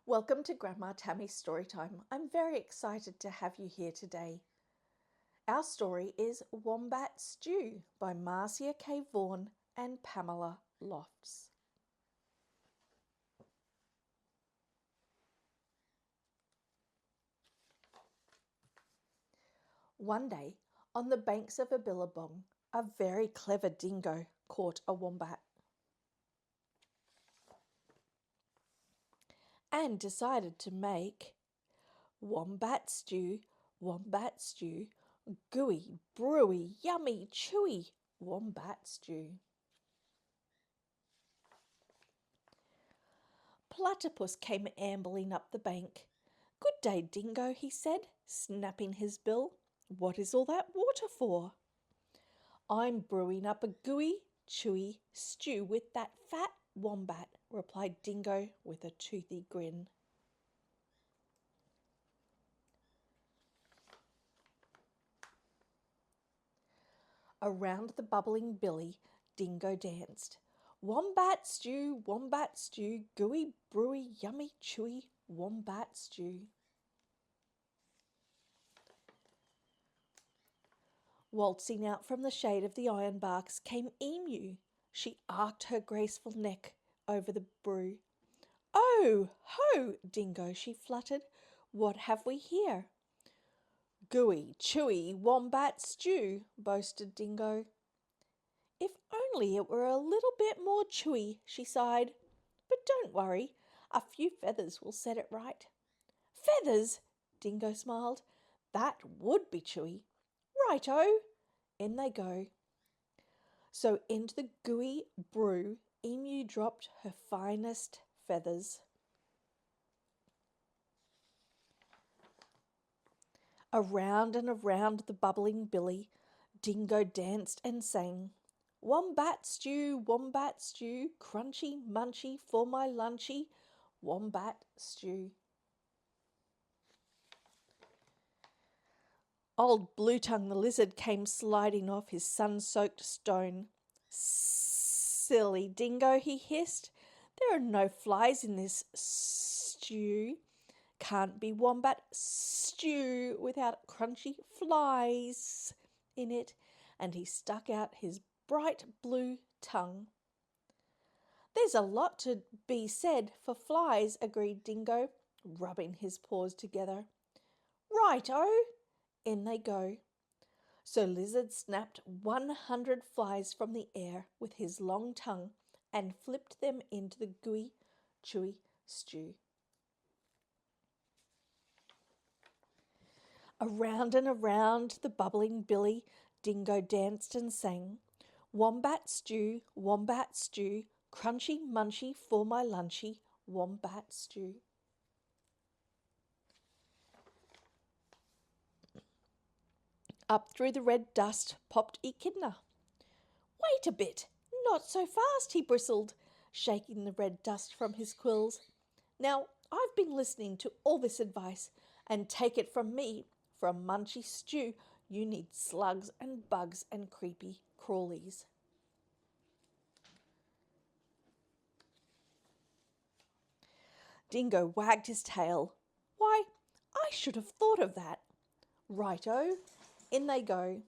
Welcome to Grandma Tammy's Storytime. I'm very excited to have you here today. Our story is Wombat Stew by Marcia K. Vaughan and Pamela Lofts. One day, on the banks of a billabong, a very clever dingo caught a wombat and decided to make wombat stew, gooey, brewy, yummy, chewy wombat stew. Platypus came ambling up the bank. "Good day, Dingo," he said, snapping his bill. "What is all that water for?" "I'm brewing up a gooey, chewy stew with that fat wombat," replied Dingo with a toothy grin. Around the bubbling billy, Dingo danced. Wombat stew, gooey, brewy, yummy, chewy, wombat stew. Waltzing out from the shade of the ironbarks came Emu. She arched her graceful neck over the brew. "Oh, ho, Dingo," she fluttered. "What have we here?" "Gooey, chewy wombat stew," boasted Dingo. "If only it were a little bit more chewy," she sighed. "But don't worry, a few feathers will set it right." "Feathers!" Dingo smiled. "That would be chewy." "Right-o!" In they go. So into the gooey brew, Emu dropped her finest feathers. Around and around the bubbling billy, Dingo danced and sang. Wombat stew, crunchy munchy for my lunchy, wombat stew. Old Blue Tongue the lizard came sliding off his sun-soaked stone. "Silly Dingo," he hissed. "There are no flies in this stew. Can't be wombat stew without crunchy flies in it," and he stuck out his bright blue tongue. "There's a lot to be said for flies," agreed Dingo, rubbing his paws together. "Right-o!" In they go. So Lizard snapped 100 flies from the air with his long tongue and flipped them into the gooey, chewy stew. Around and around the bubbling billy, Dingo danced and sang. Wombat stew, crunchy munchy for my lunchy, wombat stew. Up through the red dust popped Echidna. "Wait a bit, not so fast," he bristled, shaking the red dust from his quills. "Now, I've been listening to all this advice, and take it from me, for a munchy stew, you need slugs and bugs and creepy crawlies." Dingo wagged his tail. "Why, I should have thought of that." "Right-o!" In they go.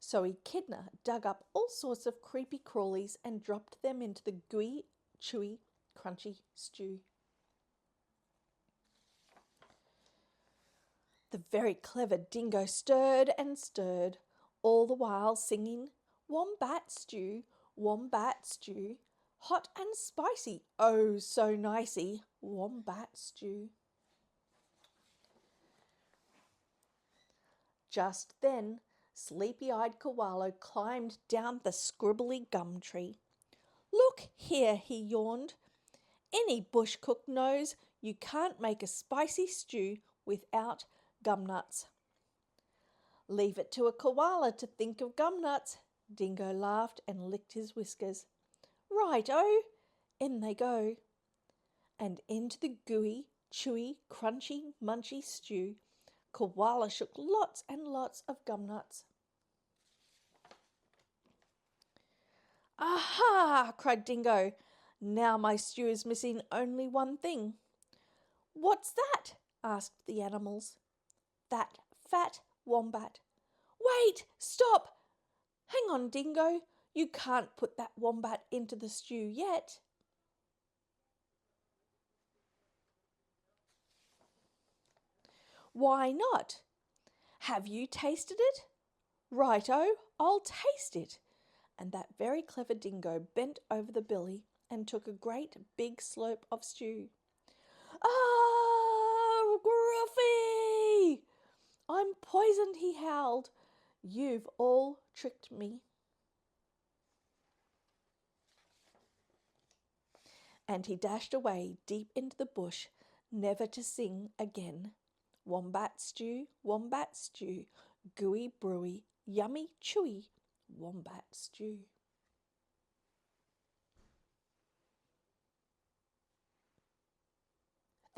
So Echidna dug up all sorts of creepy crawlies and dropped them into the gooey, chewy, crunchy stew. The very clever Dingo stirred and stirred, all the while singing, Wombat stew, hot and spicy, oh so nicey, wombat stew." Just then, sleepy-eyed Koala climbed down the scribbly gum tree. "Look here," he yawned. "Any bush cook knows you can't make a spicy stew without gumnuts." "Leave it to a koala to think of gumnuts," Dingo laughed and licked his whiskers. "Right-o!" In they go. And into the gooey, chewy, crunchy, munchy stew, Koala shook lots and lots of gumnuts. "Aha!" cried Dingo. "Now my stew is missing only one thing." What's that? Asked the animals. That fat wombat. Wait! Stop! Hang on, Dingo. You can't put that wombat into the stew yet. Why not? Have you tasted it? Righto, I'll taste it. And that very clever Dingo bent over the billy and took a great big slurp of stew. Ah, Gruffy! I'm poisoned, he howled. You've all tricked me. And he dashed away deep into the bush, never to sing again. Wombat stew, gooey brewy, yummy chewy, wombat stew.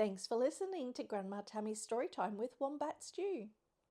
Thanks for listening to Grandma Tammy's Storytime with Wombat Stew.